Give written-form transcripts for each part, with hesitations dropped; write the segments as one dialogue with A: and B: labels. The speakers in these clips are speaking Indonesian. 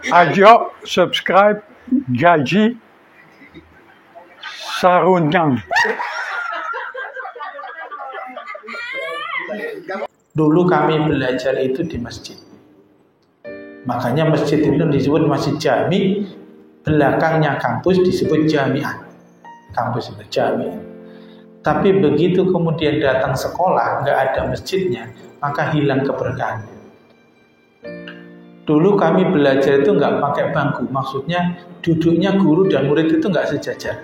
A: Ayo subscribe Gaji Sarunyang.
B: Dulu kami belajar itu di masjid. Makanya masjid itu disebut masjid jami. Belakangnya kampus disebut jamiah. Kampus itu jami. Tapi begitu kemudian datang sekolah, nggak ada masjidnya, maka hilang keberkahannya. Dulu kami belajar itu nggak pakai bangku. Maksudnya duduknya guru dan murid itu nggak sejajar.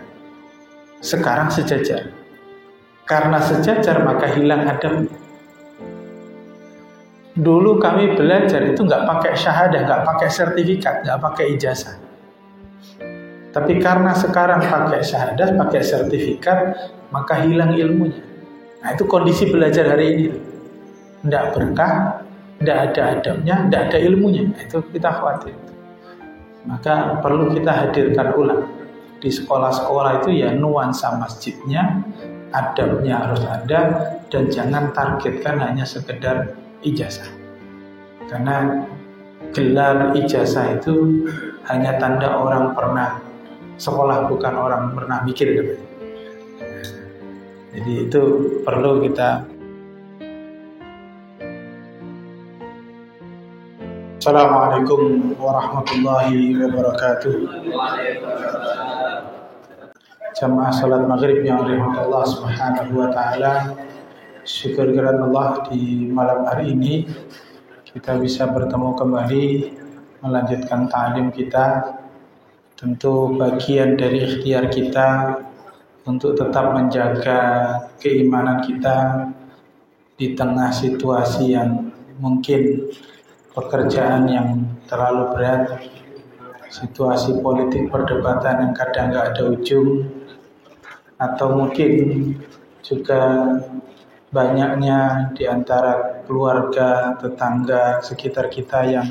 B: Sekarang sejajar. Karena sejajar maka hilang adab. Dulu kami belajar itu nggak pakai syahadah, nggak pakai sertifikat, nggak pakai ijazah. Tapi karena sekarang pakai syahadah, pakai sertifikat, maka hilang ilmunya. Nah itu kondisi belajar hari ini. Nggak berkah, nggak ada adabnya, nggak ada ilmunya. Itu kita khawatir. Maka perlu kita hadirkan ulang. Di sekolah-sekolah itu ya nuansa masjidnya, adabnya harus ada, dan jangan targetkan hanya sekedar ijazah. Karena gelar ijazah itu hanya tanda orang pernah sekolah, bukan orang pernah mikir. Jadi itu perlu kita. Assalamualaikum warahmatullahi wabarakatuh. Jamaah salat maghrib yang dirahmati Allah Subhanahu wa taala. Syukur kepada Allah di malam hari ini kita bisa bertemu kembali melanjutkan ta'lim kita. Tentu bagian dari ikhtiar kita untuk tetap menjaga keimanan kita di tengah situasi yang mungkin pekerjaan yang terlalu berat, situasi politik perdebatan yang kadang nggak ada ujung, atau mungkin juga banyaknya di antara keluarga, tetangga, sekitar kita yang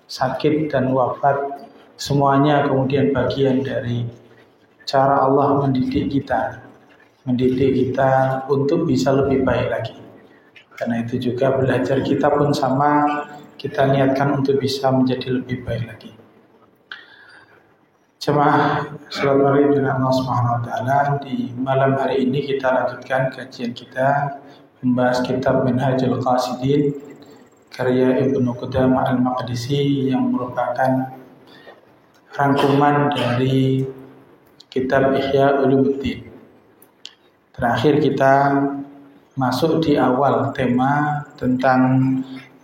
B: sakit dan wafat. Semuanya kemudian bagian dari cara Allah mendidik kita untuk bisa lebih baik lagi. Karena itu juga belajar kita pun sama, kita niatkan untuk bisa menjadi lebih baik lagi. Jemaah salat maghrib dengan Allah Subhanahu wa taala, di malam hari ini kita lanjutkan kajian kita membahas kitab Minhajul Qasidin karya Ibnu Qudamah Al-Maqdisi yang merupakan rangkuman dari kitab Ihya Ulumuddin. Terakhir kita masuk di awal tema tentang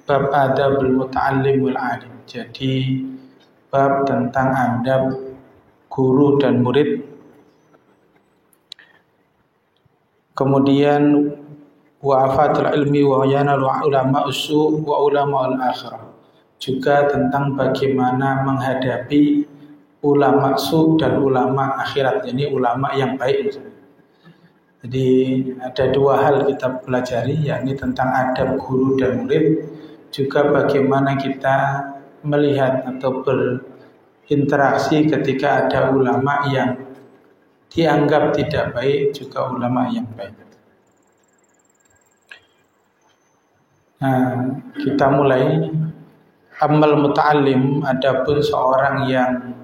B: bab adabul muta'allim wal alim. Jadi bab tentang adab guru dan murid. Kemudian wa'afatul ilmi wa yanal ulama usu wa ulama al-akhirah. Juga tentang bagaimana menghadapi ulama su dan ulama akhirat, jadi ulama yang baik. Jadi ada dua hal kita pelajari, yakni tentang adab guru dan murid, juga bagaimana kita melihat atau berinteraksi ketika ada ulama yang dianggap tidak baik, juga ulama yang baik. Nah, kita mulai. Amal muta'allim, adapun seorang yang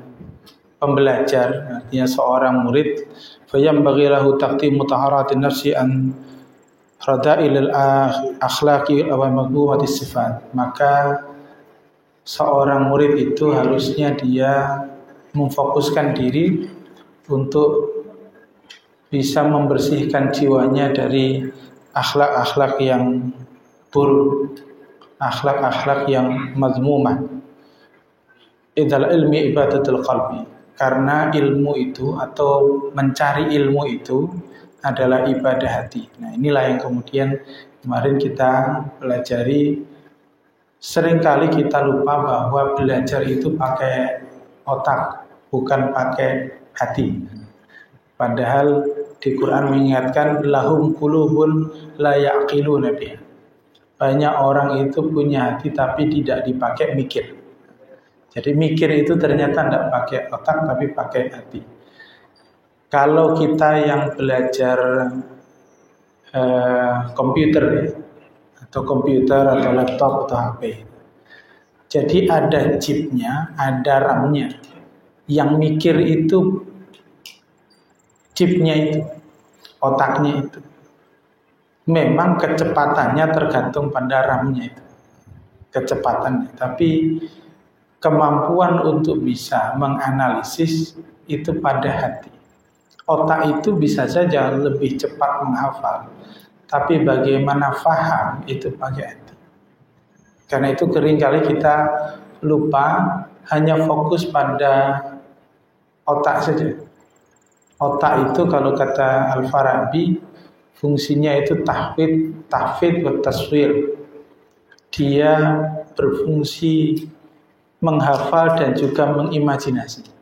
B: pembelajar, artinya seorang murid, fayambaghi lahu taqdim mutahharatin nafsi an rada'il al-akhlaqi wa madhuhatis sifat. Maka seorang murid itu harusnya dia memfokuskan diri untuk bisa membersihkan jiwanya dari akhlak-akhlak yang buruk, akhlak-akhlak yang mazmumah. Idzal ilmi ibadatul qalbi, karena ilmu itu atau mencari ilmu itu adalah ibadah hati. Nah, inilah yang kemudian kemarin kita pelajari. Seringkali kita lupa bahwa belajar itu pakai otak, bukan pakai hati. Padahal di Quran mengingatkan lahum qulubun la yaqiluna biha. Banyak orang itu punya hati tapi tidak dipakai mikir. Jadi mikir itu ternyata tidak pakai otak tapi pakai hati. Kalau kita yang belajar komputer atau laptop atau HP, Jadi ada chipnya, ada RAM-nya. Yang mikir itu chipnya itu, otaknya itu. Memang kecepatannya tergantung pada RAM-nya itu, kecepatannya. Tapi kemampuan untuk bisa menganalisis itu pada hati. Otak itu bisa saja lebih cepat menghafal, tapi bagaimana faham itu pakai hati. Karena itu seringkali kita lupa, hanya fokus pada otak saja. Otak itu kalau kata Al-Farabi, fungsinya itu tahfidz wa taswir. Dia berfungsi menghafal dan juga mengimajinasi.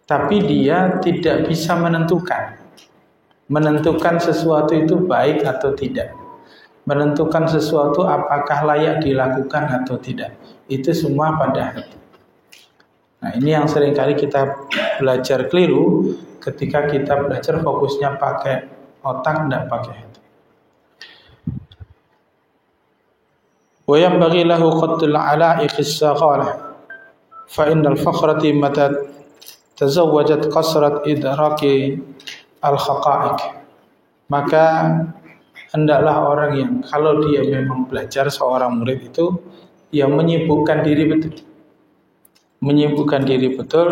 B: Tapi dia tidak bisa menentukan sesuatu itu baik atau tidak, menentukan sesuatu apakah layak dilakukan atau tidak. Itu semua pada hati. Nah, ini yang seringkali kita belajar keliru ketika kita belajar fokusnya pakai otak, tidak pakai hati. Wa yanbaghi lahu qaddul ala'iqis saghalah fa innal fakhrati mata tazawwajat qasrat idraki al-haqa'iq. Maka hendaklah orang yang kalau dia memang belajar, seorang murid itu yang menyibukkan diri betul,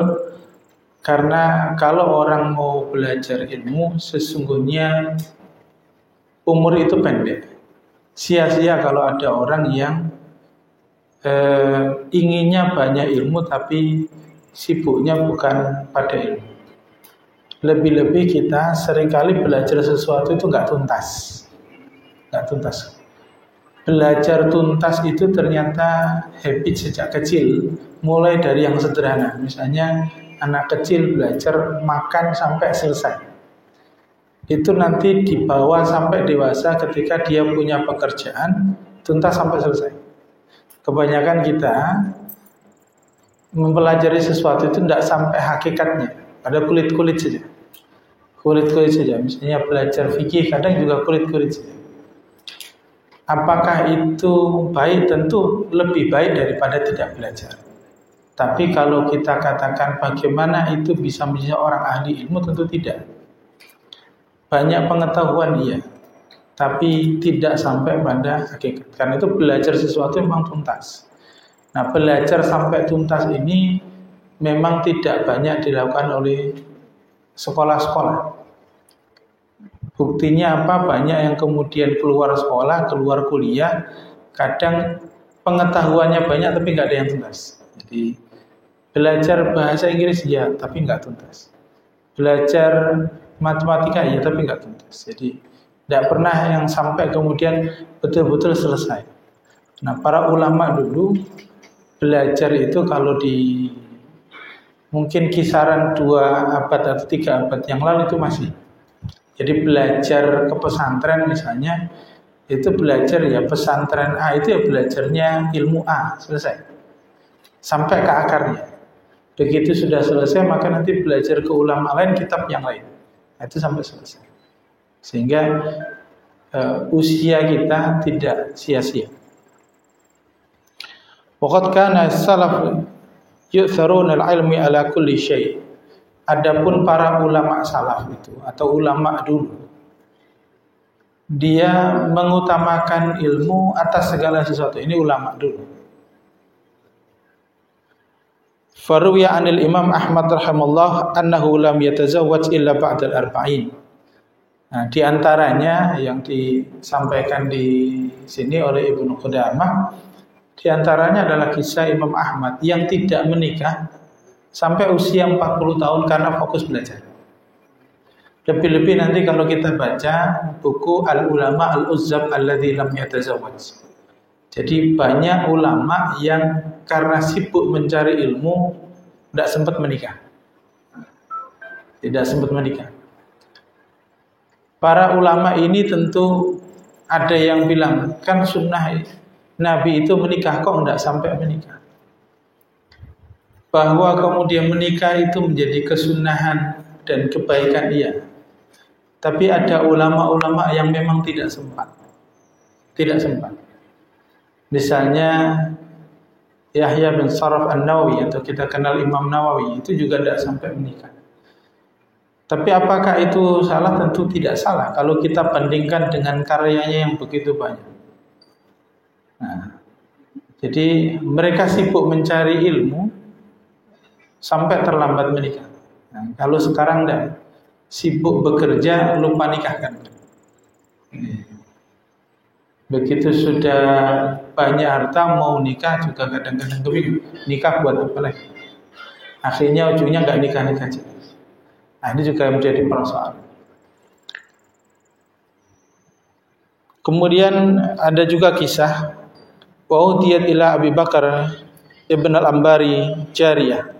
B: karena kalau orang mau belajar ilmu sesungguhnya umur itu pendek. Sia-sia kalau ada orang yang inginnya banyak ilmu tapi sibuknya bukan pada ilmu. Lebih-lebih kita seringkali belajar sesuatu itu nggak tuntas. Belajar tuntas itu ternyata habit sejak kecil, mulai dari yang sederhana. Misalnya anak kecil belajar makan sampai selesai. Itu nanti dibawa sampai dewasa ketika dia punya pekerjaan, tuntas sampai selesai. Kebanyakan kita mempelajari sesuatu itu tidak sampai hakikatnya, ada kulit-kulit saja. Misalnya belajar fikih kadang juga kulit-kulit saja. Apakah itu baik? Tentu lebih baik daripada tidak belajar. Tapi kalau kita katakan bagaimana itu bisa menjadi orang ahli ilmu, tentu tidak. Banyak pengetahuan iya, tapi tidak sampai pada hakikat. Karena itu belajar sesuatu memang tuntas. Nah, belajar sampai tuntas ini memang tidak banyak dilakukan oleh sekolah-sekolah. Buktinya apa? Banyak yang kemudian keluar sekolah, keluar kuliah, kadang pengetahuannya banyak tapi nggak ada yang tuntas. Jadi belajar bahasa Inggris ya, tapi nggak tuntas. Belajar matematika ya, tapi nggak tuntas. Jadi tidak pernah yang sampai kemudian betul-betul selesai. Nah, para ulama dulu belajar itu kalau di mungkin kisaran 2 abad atau 3 abad yang lalu itu masih. Jadi belajar ke pesantren misalnya, itu belajar ya pesantren A itu ya belajarnya ilmu A, selesai. Sampai ke akarnya. Begitu sudah selesai maka nanti belajar ke ulama lain, kitab yang lain. Nah, itu sampai selesai. Sehingga usia kita tidak sia-sia. Waqad kana as-salaf yu'tharuna al-'ilmi ala kulli syai'. Adapun para ulama salaf itu atau ulama dulu, dia mengutamakan ilmu atas segala sesuatu. Ini ulama dulu. Faruwiya anil Imam Ahmad rahimahullah annahu lam yatazawwaj illa ba'dal arba'in. Nah, di antaranya yang disampaikan di sini oleh Ibnu Qudamah, di antaranya adalah kisah Imam Ahmad yang tidak menikah sampai usia 40 tahun karena fokus belajar. Lebih-lebih nanti kalau kita baca buku Al-Ulama Al-Uzzab Alladzi Lam Yatazawwaj. Jadi banyak ulama yang karena sibuk mencari ilmu tidak sempat menikah. Para ulama ini tentu ada yang bilang, kan sunnah Nabi itu menikah, kok tidak sampai menikah. Bahwa kemudian menikah itu menjadi kesunahan dan kebaikan iya. Tapi ada ulama-ulama yang memang tidak sempat. Misalnya Yahya bin Sharaf An-Nawawi atau kita kenal Imam Nawawi itu juga tidak sampai menikah. Tapi apakah itu salah? Tentu tidak salah kalau kita bandingkan dengan karyanya yang begitu banyak. Nah, jadi mereka sibuk mencari ilmu sampai terlambat menikah. Nah, kalau sekarang tidak, sibuk bekerja lupa nikahkan. Begitu sudah banyak harta mau nikah juga kadang-kadang kebingung. Nikah buat apa lagi? Akhirnya ujungnya nggak nikah-nikah aja. Nah, ini juga menjadi persoalan. Kemudian ada juga kisah wa'udiyat ila Abi Bakar Ibn al-Ambari jariyah.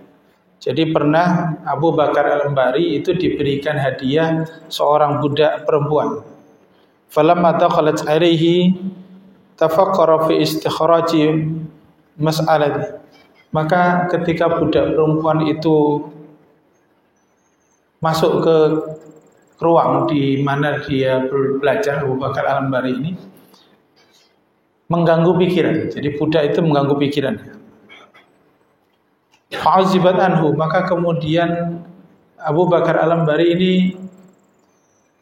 B: Jadi pernah Abu Bakar al-Ambari itu diberikan hadiah seorang budak perempuan. Falamma dakhalat alaihi tafakkara fi istikhraji mas'alati. Maka ketika budak perempuan itu masuk ke ruang di mana dia belajar, Abu Bakar al-Ambari ini mengganggu pikiran. Jadi budak itu mengganggu pikirannya. Fa'azibat anhu, maka kemudian Abu Bakar al-Ambari ini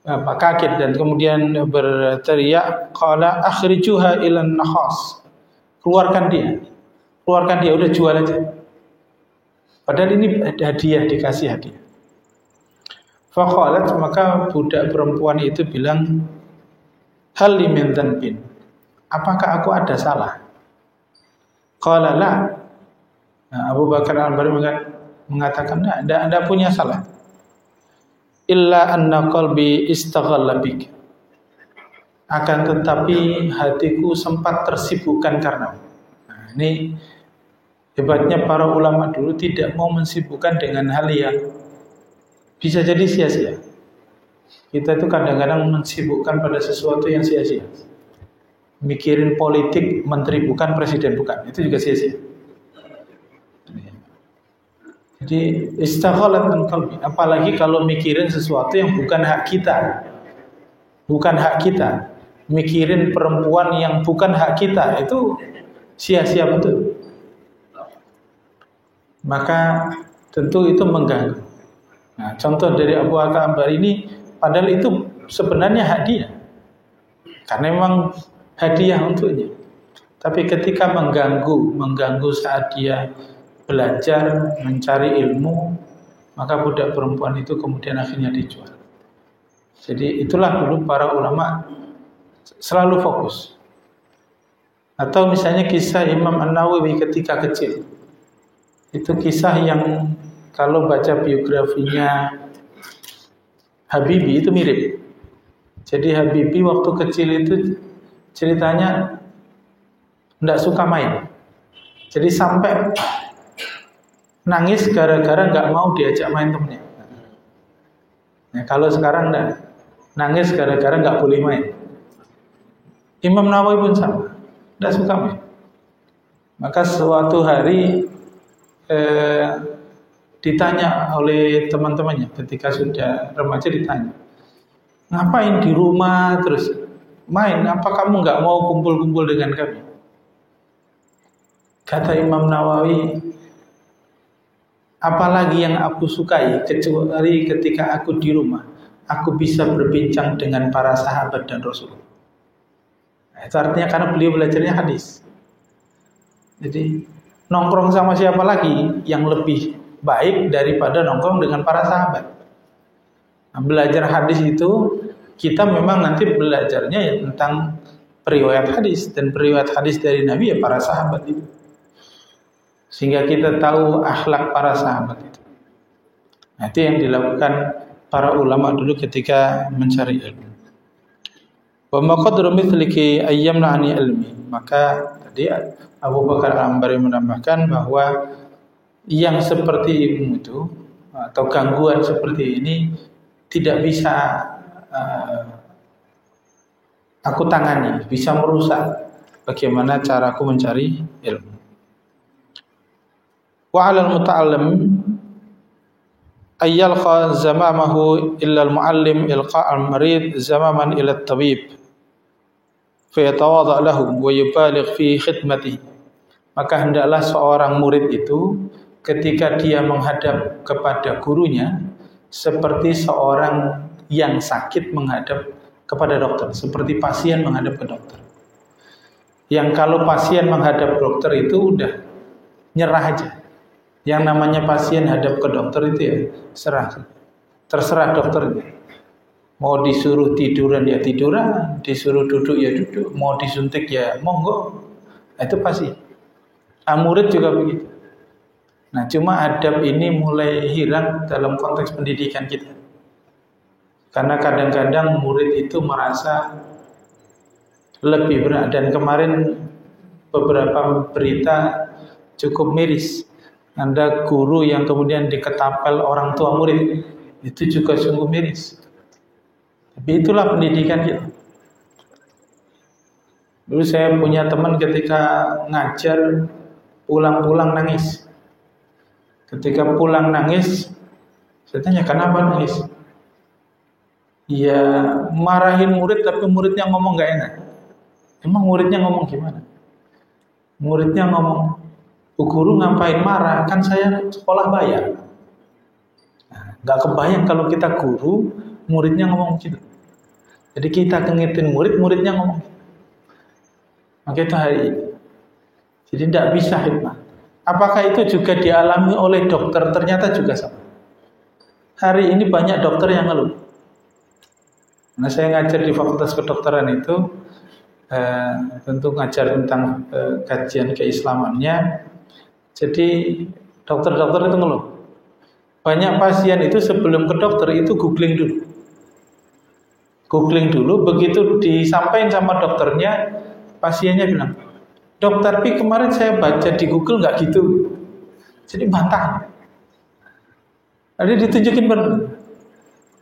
B: kaget dan kemudian berteriak, qala akhrijuha ilan nakhas. Keluarkan dia, udah jual aja. Padahal ini hadiah, dikasih hadiah. Faqalat, maka budak perempuan itu bilang, hal li min dhanbin, apakah aku ada salah? Qala la. Nah, Abu Bakar al-Ambari mengatakan, tidak punya salah. Illa anna qalbi istaghalla bik. Akan tetapi hatiku sempat tersibukkan karena. Nah, ini hebatnya para ulama dulu, tidak mau mensibukkan dengan hal yang bisa jadi sia-sia. Kita itu kadang-kadang mensibukkan pada sesuatu yang sia-sia. Mikirin politik, menteri bukan, presiden bukan, itu juga sia-sia. Jadi istaghalat an qalbi, apalagi kalau mikirin sesuatu yang bukan hak kita. Bukan hak kita. Mikirin perempuan yang bukan hak kita, itu sia-sia betul. Maka tentu itu mengganggu. Nah, contoh dari Abu Bakar al-Ambari ini, padahal itu sebenarnya hadiah. Karena memang hadiah untuknya. Tapi ketika mengganggu saat dia belajar, mencari ilmu, maka budak perempuan itu kemudian akhirnya dijual. Jadi itulah dulu para ulama selalu fokus. Atau misalnya kisah Imam An-Nawawi ketika kecil. Itu kisah yang kalau baca biografinya Habibie itu mirip. Jadi Habibie waktu kecil itu ceritanya tidak suka main. Jadi sampai nangis gara-gara nggak mau diajak main temennya. Nah, kalau sekarang enggak, nangis gara-gara nggak boleh main. Imam Nawawi pun sama, tidak suka main. Maka suatu hari ditanya oleh teman-temannya ketika sudah remaja, ditanya, ngapain di rumah terus main? Apa kamu nggak mau kumpul-kumpul dengan kami? Kata Imam Nawawi, apalagi yang aku sukai kecuali ketika aku di rumah, aku bisa berbincang dengan para sahabat dan Rasul. Itu artinya karena beliau belajarnya hadis. Jadi nongkrong sama siapa lagi yang lebih baik daripada nongkrong dengan para sahabat. Nah, belajar hadis itu kita memang nanti belajarnya ya tentang periwayat hadis, dan periwayat hadis dari Nabi ya para sahabat itu. Sehingga kita tahu akhlak para sahabat itu. Nah, itu yang dilakukan para ulama dulu ketika mencari ilmu. Wa maqadru mithliki ayyamna ani ilmi. Maka tadi Abu Bakar al-Ambari menambahkan bahwa yang seperti itu atau gangguan seperti ini tidak bisa aku tangani, bisa merusak bagaimana caraku mencari ilmu. Wa 'alal muta'allim ay yalqa zamamahu illa al-mu'allim ilqa' al-marid zamaman ila at-tabib fa yatawadha' lahu wa yubaligh fi khidmatihi. Maka hendaklah seorang murid itu ketika dia menghadap kepada gurunya seperti seorang yang sakit menghadap kepada dokter, seperti pasien menghadap ke dokter. Yang kalau pasien menghadap dokter itu udah nyerah aja. Yang namanya pasien hadap ke dokter itu ya terserah dokternya. Mau disuruh tiduran ya tiduran, disuruh duduk ya duduk, mau disuntik ya monggo. Itu pasti. Murid juga begitu. Nah, cuma adab ini mulai hilang dalam konteks pendidikan kita. Karena kadang-kadang murid itu merasa lebih berat. Dan kemarin beberapa berita cukup miris. Ada guru yang kemudian diketapel orang tua murid. Itu juga sungguh miris. Tapi itulah pendidikan kita. Dulu saya punya teman ketika ngajar pulang-pulang nangis. Ketika pulang nangis, saya tanya kenapa nangis? Ya marahin murid tapi muridnya ngomong gak enak. Emang muridnya ngomong gimana? Muridnya ngomong, Bu guru ngapain marah? Kan saya sekolah bayar. Nah, gak kebayang kalau kita guru, muridnya ngomong gitu. Jadi kita kengetin murid, muridnya ngomong. Maka itu hari ini. Jadi tidak bisa hikmah. Apakah itu juga dialami oleh dokter? Ternyata juga sama. Hari ini banyak dokter yang ngeluh. Nah, saya ngajar di Fakultas Kedokteran itu, tentu ngajar tentang kajian keislamannya. Jadi dokter-dokter itu ngeluh. Banyak pasien itu sebelum ke dokter itu googling dulu, begitu disampaikan sama dokternya, pasiennya bilang, Dok, tapi kemarin saya baca di Google nggak gitu. Jadi bantah. Ada ditunjukin bener.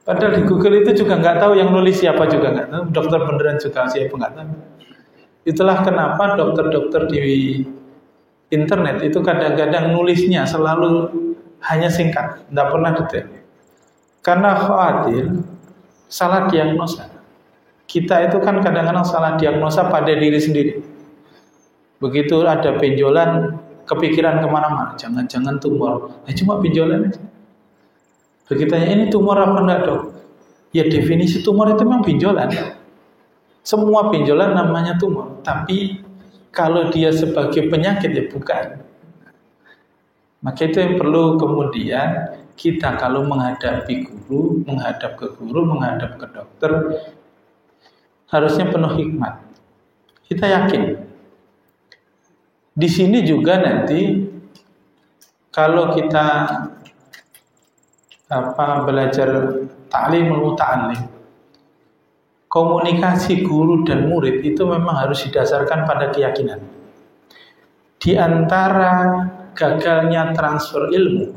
B: Padahal di Google itu juga nggak tahu yang nulis siapa juga nggak tahu. Dokter beneran juga siapa nggak tahu. Itulah kenapa dokter-dokter di internet itu kadang-kadang nulisnya selalu hanya singkat, nggak pernah detail. Karena khawatir salah diagnosa. Kita itu kan kadang-kadang salah diagnosa pada diri sendiri. Begitu ada benjolan, kepikiran kemana-mana. Jangan-jangan tumor. Cuma benjolan aja. Begitu tanya, ini tumor apa enggak dok? Ya definisi tumor itu memang benjolan. Semua benjolan namanya tumor. Tapi kalau dia sebagai penyakit ya bukan. Maka itu yang perlu kemudian kita kalau menghadapi guru, menghadap ke dokter, harusnya penuh hikmat. Kita yakin. Di sini juga nanti kalau kita belajar ta'limul muta'allim, komunikasi guru dan murid itu memang harus didasarkan pada keyakinan. Di antara gagalnya transfer ilmu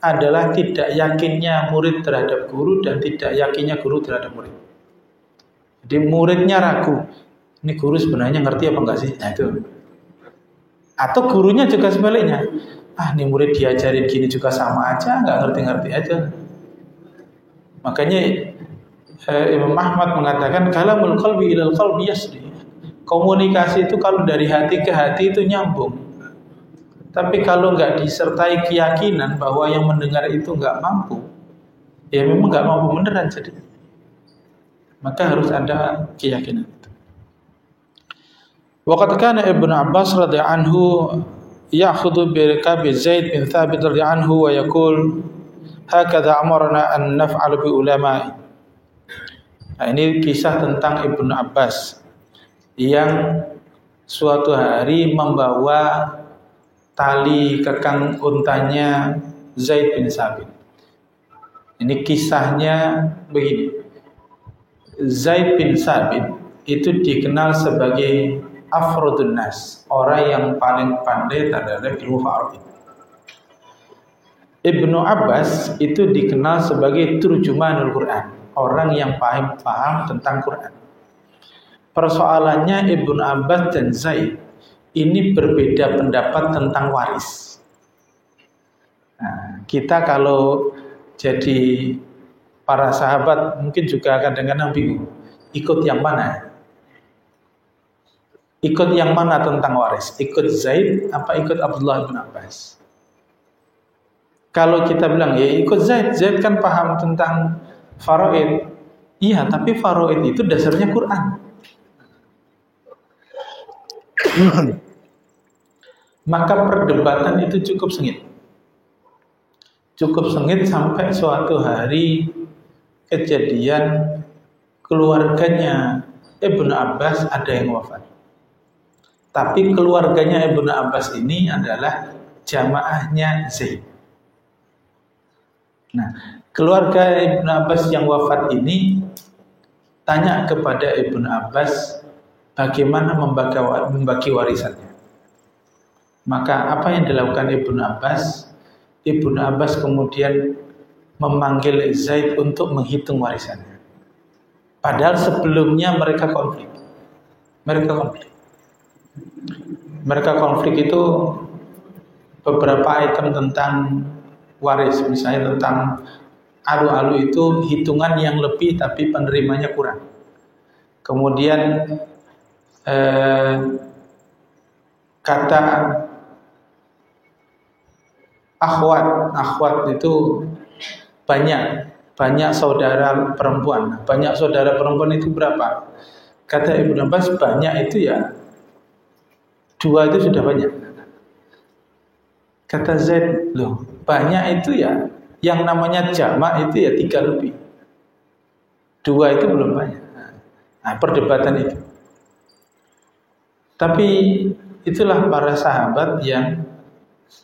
B: adalah tidak yakinnya murid terhadap guru dan tidak yakinnya guru terhadap murid. Jadi muridnya ragu, ini guru sebenarnya ngerti apa enggak sih? Nah itu. Atau gurunya juga sebaliknya, ini murid diajarin gini juga sama aja, nggak ngerti-ngerti aja. Makanya Imam Ahmad mengatakan kalamul qalbi ilal qalbi yasri. Komunikasi itu kalau dari hati ke hati itu nyambung. Tapi kalau nggak disertai keyakinan bahwa yang mendengar itu nggak mampu, ya memang nggak mampu beneran jadi. Maka harus ada keyakinan itu. Waqad kana Ibnu Abbas radhiyallahu anhu ya'khudhu bi rikabi Zaid bin Thabit radhiyallahu anhu wa yaqul hakadha amarna an naf'al bi ulama'i. Nah, ini kisah tentang Ibnu Abbas yang suatu hari membawa tali kekang untanya Zaid bin Thabit. Ini kisahnya begini. Zaid bin Thabit itu dikenal sebagai afrodun nas, orang yang paling pandai terhadap ilmu Arabi. Ibnu Abbas itu dikenal sebagai turjumanul Quran, orang yang paham tentang Quran. Persoalannya Ibnu Abbas dan Zaid ini berbeda pendapat tentang waris. Nah, kita kalau jadi para sahabat mungkin juga kadang-kadang bingung ikut yang mana. Ikut yang mana tentang waris? Ikut Zaid apa ikut Abdullah bin Abbas? Kalau kita bilang ya ikut Zaid, Zaid kan paham tentang faraid. Iya, tapi faraid itu dasarnya Quran. Maka perdebatan itu cukup sengit. Cukup sengit sampai suatu hari kejadian keluarganya Ibnu Abbas ada yang wafat. Tapi keluarganya Ibnu Abbas ini adalah jamaahnya Zaid. Nah, keluarga Ibnu Abbas yang wafat ini tanya kepada Ibnu Abbas bagaimana membagi warisannya. Maka apa yang dilakukan Ibnu Abbas? Ibnu Abbas kemudian memanggil Zaid untuk menghitung warisannya. Padahal sebelumnya mereka konflik. Mereka konflik itu beberapa item tentang waris, misalnya tentang alu-alu itu hitungan yang lebih tapi penerimanya kurang. Kemudian kata akhwat itu banyak saudara perempuan. Banyak saudara perempuan itu berapa? Kata Ibnu Abbas banyak itu ya 2 itu sudah banyak. Kata Zaid, loh banyak itu ya yang namanya jamak itu ya 3 lebih. 2 itu belum banyak. Nah, perdebatan itu. Tapi itulah para sahabat yang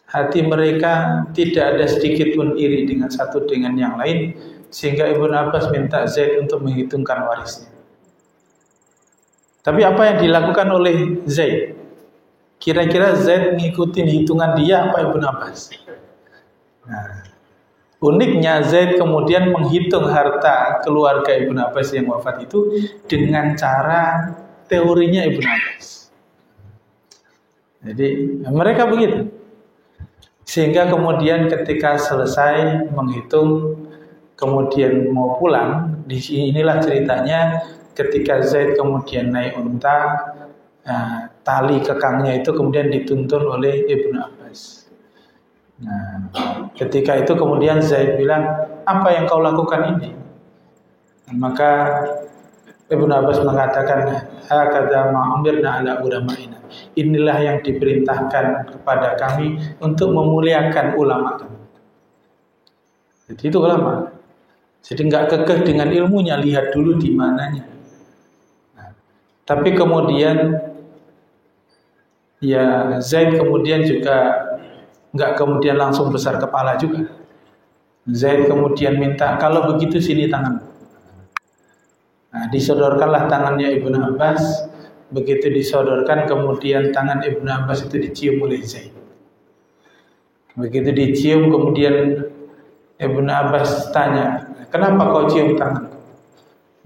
B: hati mereka tidak ada sedikit pun iri dengan satu dengan yang lain, sehingga Ibnu Abbas minta Zaid untuk menghitungkan warisnya. Tapi apa yang dilakukan oleh Zaid? Kira-kira Zaid ngikutin hitungan dia apa Ibnu Abbas? Nah, uniknya Zaid kemudian menghitung harta keluarga Ibnu Abbas yang wafat itu dengan cara teorinya Ibnu Abbas. Jadi mereka begitu. Sehingga kemudian ketika selesai menghitung, kemudian mau pulang, di inilah ceritanya ketika Zaid kemudian naik unta, tali kekangnya itu kemudian dituntun oleh Ibnu Abbas. Nah, ketika itu kemudian Zaid bilang, apa yang kau lakukan ini? Maka Ibnu Abbas mengatakan, hakadza ma umirna ala ulama'ina. Inilah yang diperintahkan kepada kami untuk memuliakan ulama kami. Jadi itu ulama. Jadi enggak kekeh dengan ilmunya, lihat dulu di mananya. Nah, tapi kemudian ya Zaid kemudian juga enggak kemudian langsung besar kepala juga. Zaid kemudian minta, kalau begitu sini tangan. Nah, disodorkanlah tangannya Ibnu Abbas. Begitu disodorkan, kemudian tangan Ibnu Abbas itu dicium oleh Zaid. Begitu dicium, kemudian Ibnu Abbas tanya, kenapa kau cium tanganku?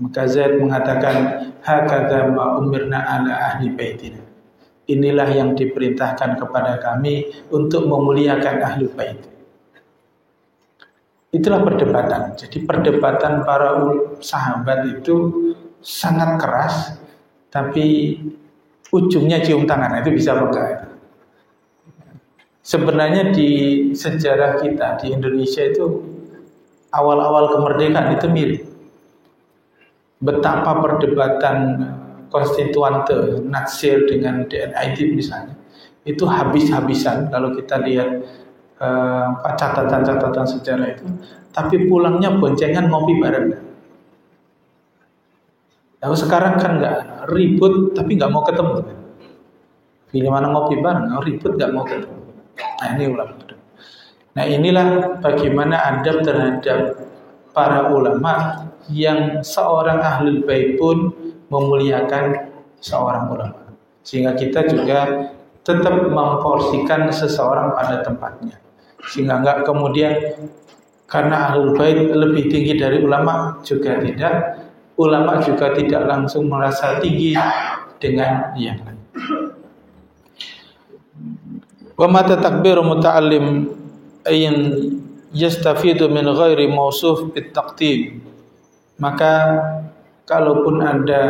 B: Maka Zaid mengatakan, hakadza ma umirna ala ahli baitina. Inilah yang diperintahkan kepada kami untuk memuliakan ahli bait. Itulah perdebatan. Jadi perdebatan para sahabat itu sangat keras, tapi ujungnya cium tangan. Itu bisa enggak? Sebenarnya di sejarah kita di Indonesia itu awal-awal kemerdekaan itu mirip. Betapa perdebatan konstituante Natsir dengan DNIT misalnya itu habis-habisan kalau kita lihat catatan-catatan sejarah itu, tapi pulangnya boncengan ngopi bareng. Lalu sekarang kan nggak ribut, tapi nggak mau ketemu. Gimana ngopi bareng, ribut nggak mau ketemu. Nah ini ulama. Nah inilah bagaimana adab terhadap para ulama yang seorang ahlul bait pun memuliakan seorang ulama, sehingga kita juga tetap memporsikan seseorang pada tempatnya. Sehingga enggak kemudian karena ahlul bait lebih tinggi dari ulama, juga tidak. Ulama juga tidak langsung merasa tinggi dengan yang lain. Wa mata takbiru muta'allim ayin yastafidu min ghairi mausuf bit taqdim. Maka kalaupun ada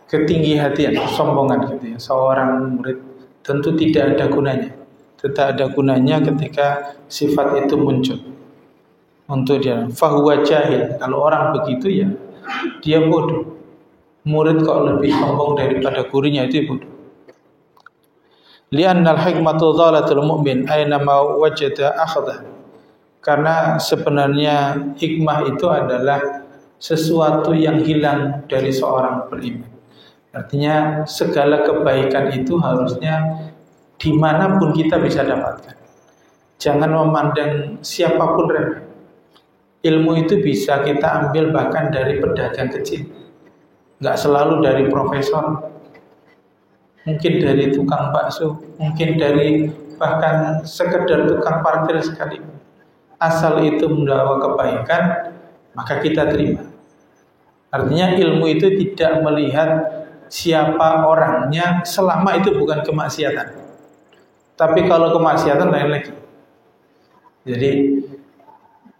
B: ketinggi hatian, kesombongan gitu ya. Seorang murid tentu tidak ada gunanya. Tidak ada gunanya ketika sifat itu muncul untuk dia. Fahuwa jahil. Kalau orang begitu ya dia bodoh. Murid kok lebih sombong daripada gurunya, itu bodoh. Li'annal hikmatu dhalatul mu'min aina ma wajada akhadha. Karena sebenarnya hikmah itu adalah sesuatu yang hilang dari seorang beriman. Artinya segala kebaikan itu harusnya dimanapun kita bisa dapatkan. Jangan memandang siapapun remeh. Ilmu itu bisa kita ambil bahkan dari pedagang kecil. Enggak selalu dari profesor. Mungkin dari tukang bakso, mungkin dari bahkan sekedar tukang parkir sekali. Asal itu membawa kebaikan, maka kita terima. Artinya ilmu itu tidak melihat siapa orangnya selama itu bukan kemaksiatan. Tapi kalau kemaksiatan lain lagi. Jadi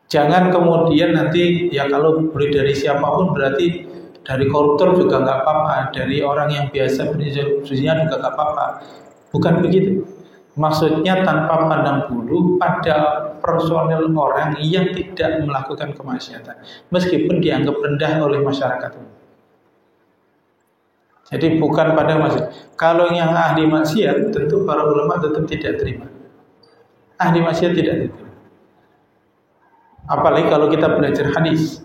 B: jangan kemudian nanti ya kalau beli dari siapapun berarti dari koruptor juga nggak apa-apa, dari orang yang biasa berjualan juga nggak apa-apa. Bukan begitu. Maksudnya tanpa pandang bulu pada personil orang yang tidak melakukan kemaksiatan, meskipun dianggap rendah oleh masyarakat. Jadi bukan pada maksiat. Kalau yang ahli maksiat, tentu para ulama tetap tidak terima. Ahli maksiat tidak terima. Apalagi kalau kita belajar hadis.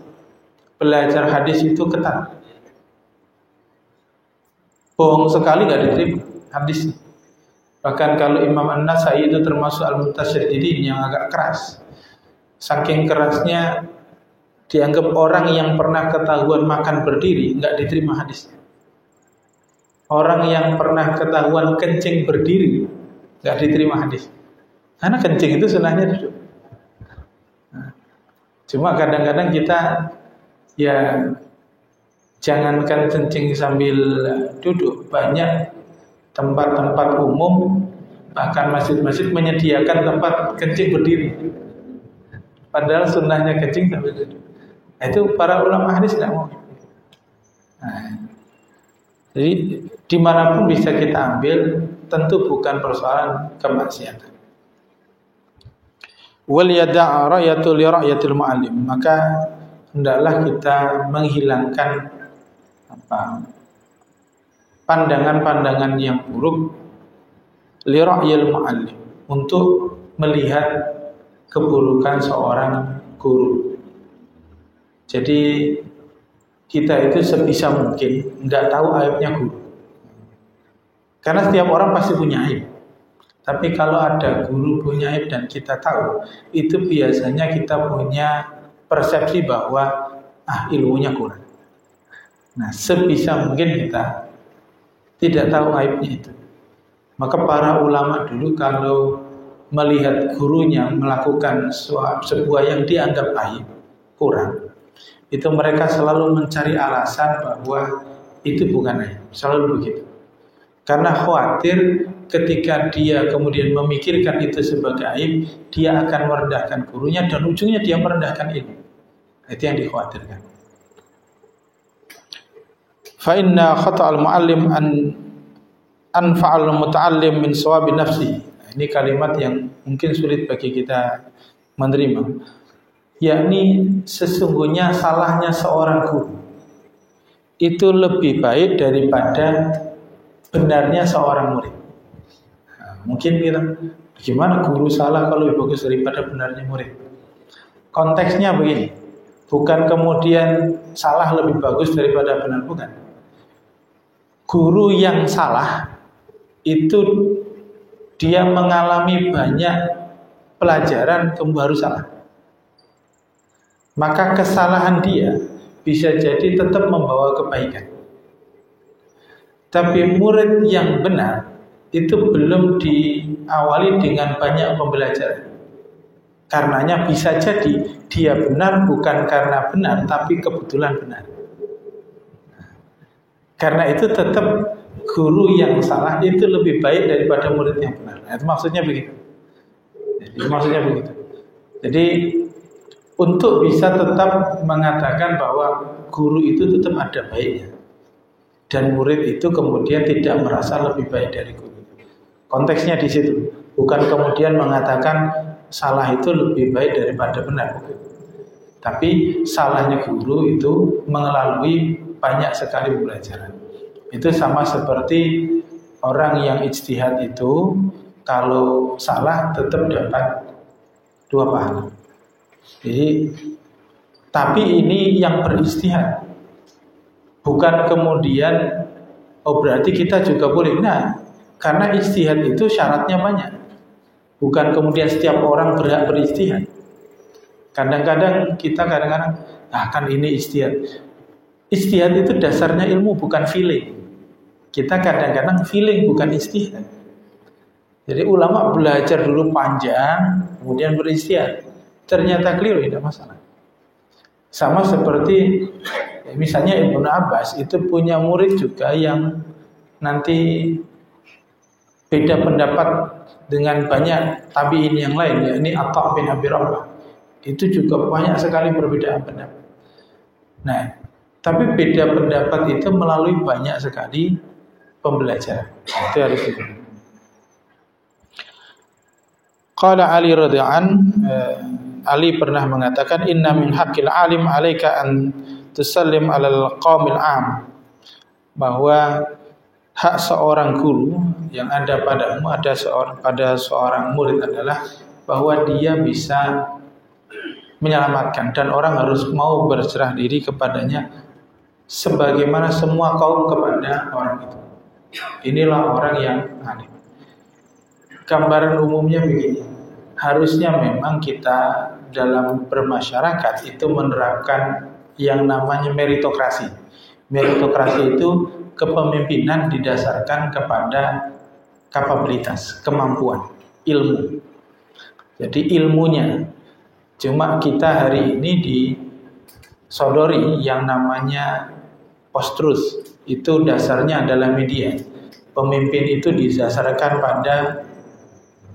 B: Belajar hadis itu ketat. Bohong sekali nggak diterima hadis. Bahkan kalau Imam An-Nasai itu termasuk al-mutasyaddidin yang agak keras. Saking kerasnya dianggap orang yang pernah ketahuan makan berdiri nggak diterima hadisnya. Orang yang pernah ketahuan kencing berdiri nggak diterima hadis. Karena kencing itu sunahnya duduk. Nah, cuma kadang-kadang kita ya jangankan kencing sambil duduk, banyak tempat-tempat umum bahkan masjid-masjid menyediakan tempat kencing berdiri. Padahal sunnahnya kencing sambil duduk. Nah, itu para ulama hadis tidak mau. Nah, jadi dimanapun bisa kita ambil, tentu bukan persoalan kemaksiatan. Wal yada'a ra'yatul li ra'yatil mu'allim. Maka hendaklah kita menghilangkan pandangan-pandangan yang buruk li ra'yil mu'allim, untuk melihat keburukan seorang guru. Jadi kita itu sebisa mungkin enggak tahu aibnya guru. Karena setiap orang pasti punya aib. Tapi kalau ada guru punya aib dan kita tahu, itu biasanya kita punya persepsi bahwa ilmunya kurang. Nah, sebisa mungkin kita tidak tahu aibnya itu. Maka para ulama dulu kalau melihat gurunya melakukan sebuah yang dianggap aib, kurang, itu mereka selalu mencari alasan bahwa itu bukan aib. Selalu begitu. Karena khawatir ketika dia kemudian memikirkan itu sebagai aib, dia akan merendahkan gurunya dan ujungnya dia merendahkan ilmu. Itu yang dikhawatirkan. Fa inna khata'al muallim anfa'al muta'allim min sawabi nafsi. Ini kalimat yang mungkin sulit bagi kita menerima. Yakni sesungguhnya salahnya seorang guru itu lebih baik daripada benarnya seorang murid. Nah, mungkin kita, gimana guru salah kalau lebih bagus daripada benarnya murid? Konteksnya begini, bukan kemudian salah lebih bagus daripada benar, bukan. Guru yang salah itu dia mengalami banyak pelajaran baru salah. Maka kesalahan dia bisa jadi tetap membawa kebaikan. Tapi murid yang benar itu belum diawali dengan banyak pembelajaran. Karenanya bisa jadi dia benar bukan karena benar, tapi kebetulan benar. Karena itu tetap guru yang salah itu lebih baik daripada murid yang benar. Nah, itu maksudnya begitu. Jadi untuk bisa tetap mengatakan bahwa guru itu tetap ada baiknya. dan murid itu kemudian tidak merasa lebih baik dari guru. Konteksnya di situ, bukan kemudian mengatakan salah itu lebih baik daripada benar. Tapi salahnya guru itu melalui banyak sekali pembelajaran. Itu sama seperti orang yang ijtihad itu kalau salah tetap dapat 2 pahala. Jadi, tapi ini yang berijtihad. Bukan kemudian berarti kita juga boleh. Nah, karena ijtihad itu syaratnya banyak. Bukan kemudian setiap orang berhak berijtihad. Kadang-kadang kita kan ini ijtihad. Ijtihad itu dasarnya ilmu, bukan feeling. Kita kadang-kadang feeling, bukan ijtihad. Jadi ulama belajar dulu panjang, kemudian berijtihad. Ternyata keliru, tidak masalah. Sama seperti misalnya Ibnu Abbas itu punya murid juga yang nanti beda pendapat dengan banyak tabi'in yang lain, yakni Atha bin Abi Rabah. Itu juga banyak sekali perbedaan pendapat. Nah, tapi beda pendapat itu melalui banyak sekali pembelajaran. Itu harus diperhatikan. Qala Ali radhiyallahu Ali pernah mengatakan, inna min haqqil alim 'alaika an tusallim 'alal qaumil 'am, bahwa hak seorang guru yang ada padamu, pada seorang murid adalah bahwa dia bisa menyelamatkan, dan orang harus mau berserah diri kepadanya sebagaimana semua kaum kepada orang itu. Inilah orang yang alim. Gambaran umumnya begini, harusnya memang kita dalam bermasyarakat itu menerapkan yang namanya meritokrasi. Meritokrasi itu kepemimpinan didasarkan kepada kapabilitas, kemampuan, ilmu. Jadi ilmunya. Cuma kita hari ini disodori yang namanya post-truth. Itu dasarnya adalah media. Pemimpin itu didasarkan pada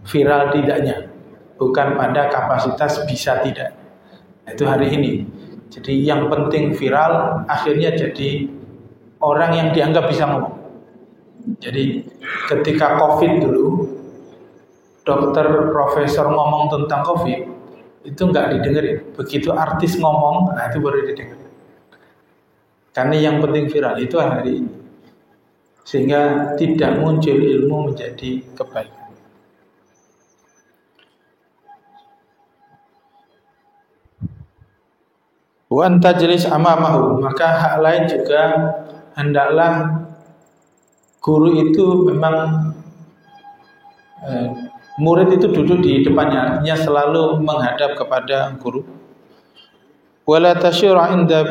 B: viral tidaknya, bukan pada kapasitas bisa tidak. Itu hari ini. Jadi yang penting viral, akhirnya jadi orang yang dianggap bisa ngomong. Jadi ketika COVID dulu, dokter, profesor ngomong tentang COVID, itu nggak didengerin. Begitu artis ngomong, nah itu baru didengerin. Karena yang penting viral itu hari ini. Sehingga tidak muncul ilmu menjadi kebaikan. Wa anta jelis amamahu, maka hak lain juga hendaklah guru itu memang murid itu duduk di depannya, artinya selalu menghadap kepada guru. Wala tasyura inda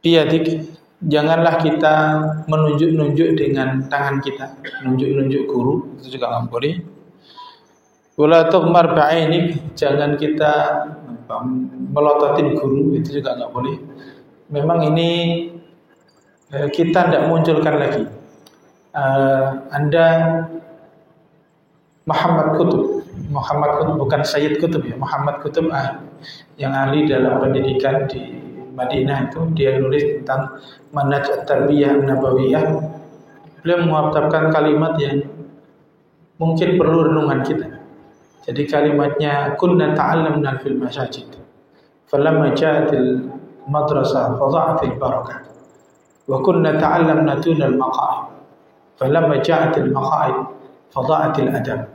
B: biyadik, janganlah kita menunjuk-nunjuk dengan tangan kita, nunjuk-nunjuk guru, itu juga nggak boleh. Wala tughmar ba'ainik, jangan kita melototin guru, itu juga nggak boleh. Memang ini kita tidak munculkan lagi. Anda Muhammad Qutb bukan Sayyid Qutb ya, Muhammad Qutb yang ahli dalam pendidikan di Madinah itu, dia nulis tentang manhaj at-tarbiyah an-nabawiyah. Beliau mengucapkan kalimat yang mungkin perlu renungan kita. Jadi kalimatnya, kunna ta'allamna fil masajid falamma ja'atil madrasah fadha'atil barakah wa kunna ta'allamna dunal maqa'id falamma ja'atil maqa'id fadha'atil adab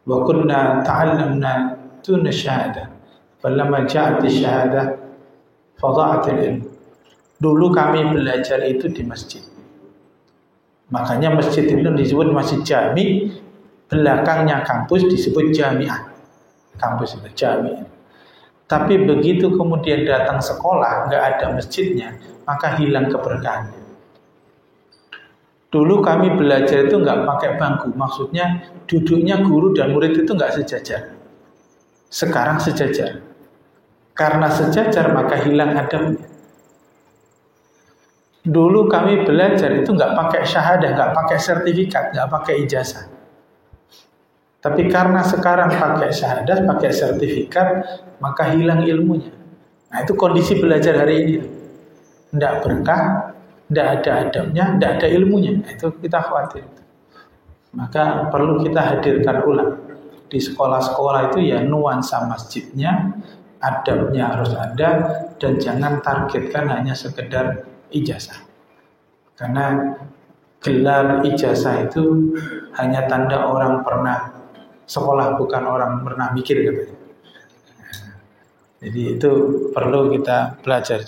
B: wa kunna ta'allamna dunal syahadah falamma ja'atil syahadah fadha'atil ilm. Dulu kami belajar itu di masjid, makanya masjid itu disebut masjid jami. Belakangnya kampus disebut jami'ah. Kampus itu jami'ah. Tapi begitu kemudian datang sekolah, nggak ada masjidnya, maka hilang keberkahannya. Dulu kami belajar itu nggak pakai bangku. Maksudnya duduknya guru dan murid itu nggak sejajar. Sekarang sejajar. Karena sejajar maka hilang adabnya. Dulu kami belajar itu nggak pakai syahadah, nggak pakai sertifikat, nggak pakai ijazah. Tapi karena sekarang pakai syahadah, pakai sertifikat, maka hilang ilmunya. Nah itu kondisi belajar hari ini. Tidak berkah, tidak ada adabnya, tidak ada ilmunya. Itu kita khawatir. Maka perlu kita hadirkan ulang. Di sekolah-sekolah itu ya nuansa masjidnya, adabnya harus ada, dan jangan targetkan hanya sekedar ijazah. Karena gelar ijazah itu hanya tanda orang pernah sekolah, bukan orang pernah mikir katanya. Jadi itu perlu kita belajar.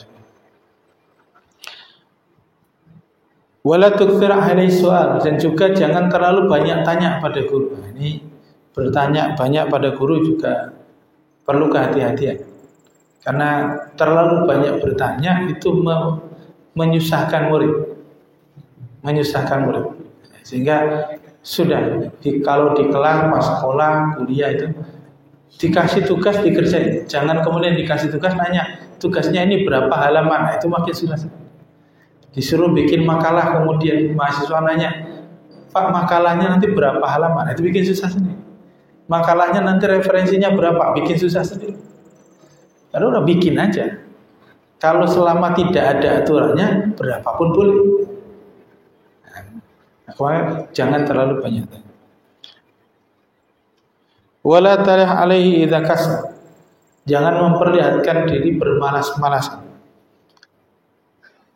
B: Wala tukthir alaihi soal, dan juga jangan terlalu banyak tanya pada guru. Ini bertanya banyak pada guru juga perlu kehati-hatian. Karena terlalu banyak bertanya itu menyusahkan murid. Sehingga sudah kalau di kelas, pas sekolah, kuliah itu dikasih tugas dikerjain. Jangan kemudian dikasih tugas nanya, tugasnya ini berapa halaman. Nah, itu makin susah. Disuruh bikin makalah, kemudian mahasiswa nanya, Pak, makalahnya nanti berapa halaman? Itu bikin susah sendiri. Makalahnya nanti referensinya berapa? Bikin susah sendiri. Lalu udah bikin aja. Kalau selama tidak ada aturannya, berapapun boleh. Nah, jangan terlalu banyak. Wala tarih alaihi idza kasal. Jangan memperlihatkan diri bermalas-malasan.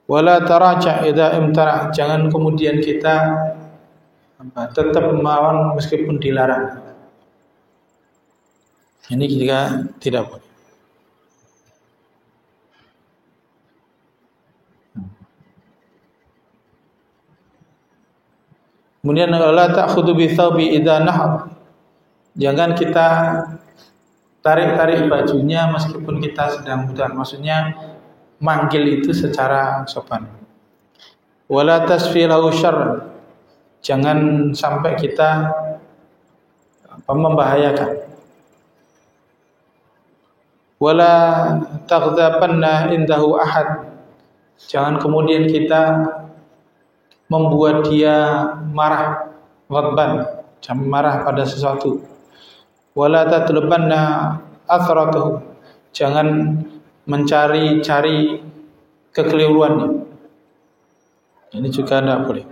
B: Wala taraja idza imtara. Jangan kemudian kita tetap melawan meskipun dilarang. Ini juga tidak boleh. Kemudian la ta'khudhu bi thawbi idza nahar. Jangan kita tarik-tarik bajunya meskipun kita sedang mudah. Maksudnya manggil itu secara sopan. Wala tasfilahu syarr. Jangan sampai kita membahayakan. Wala taghdabanna indahu ahad. Jangan kemudian kita membuat dia marah, ghadban, jangan marah pada sesuatu. Wala tatlubanna athratuhu. Jangan mencari-cari kekeliruannya. Ini juga tidak boleh.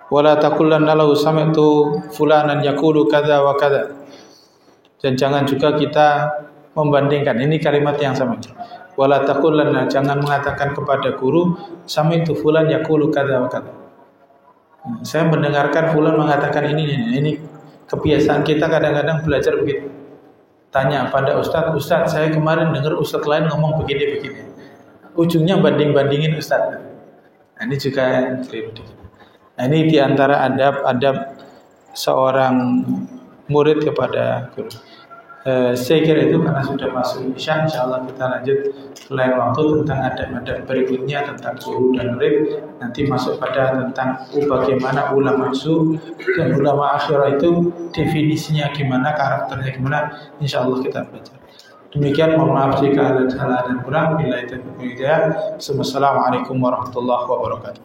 B: Wala taqulanna lahu sami'tu fulanan yaqulu kadza wa kadza. Dan jangan juga kita membandingkan. Ini kalimat yang sama. Wala taqulanna, jangan mengatakan kepada guru sami'tu fulan yaqulu kadza wa kadza. Saya mendengarkan fulan mengatakan ini. Kebiasaan kita kadang-kadang belajar begitu. Tanya pada ustaz, saya kemarin dengar ustaz lain ngomong begini. Ujungnya banding-bandingin ustaz. Nah, ini juga keliru. Nah, ini diantara adab seorang murid kepada guru. Saya kira itu karena sudah masuk Isya, insyaallah kita lanjut lain waktu tentang adab-adab berikutnya tentang guru dan murid. Nanti masuk pada tentang bagaimana ulama su dan ulama akhirah itu definisinya gimana, karakternya gimana. Insyaallah kita belajar. Demikian, mohon maaf jika ada salah dan kurang. Billahi taufiq wal hidayah. Wassalamualaikum warahmatullahi wabarakatuh.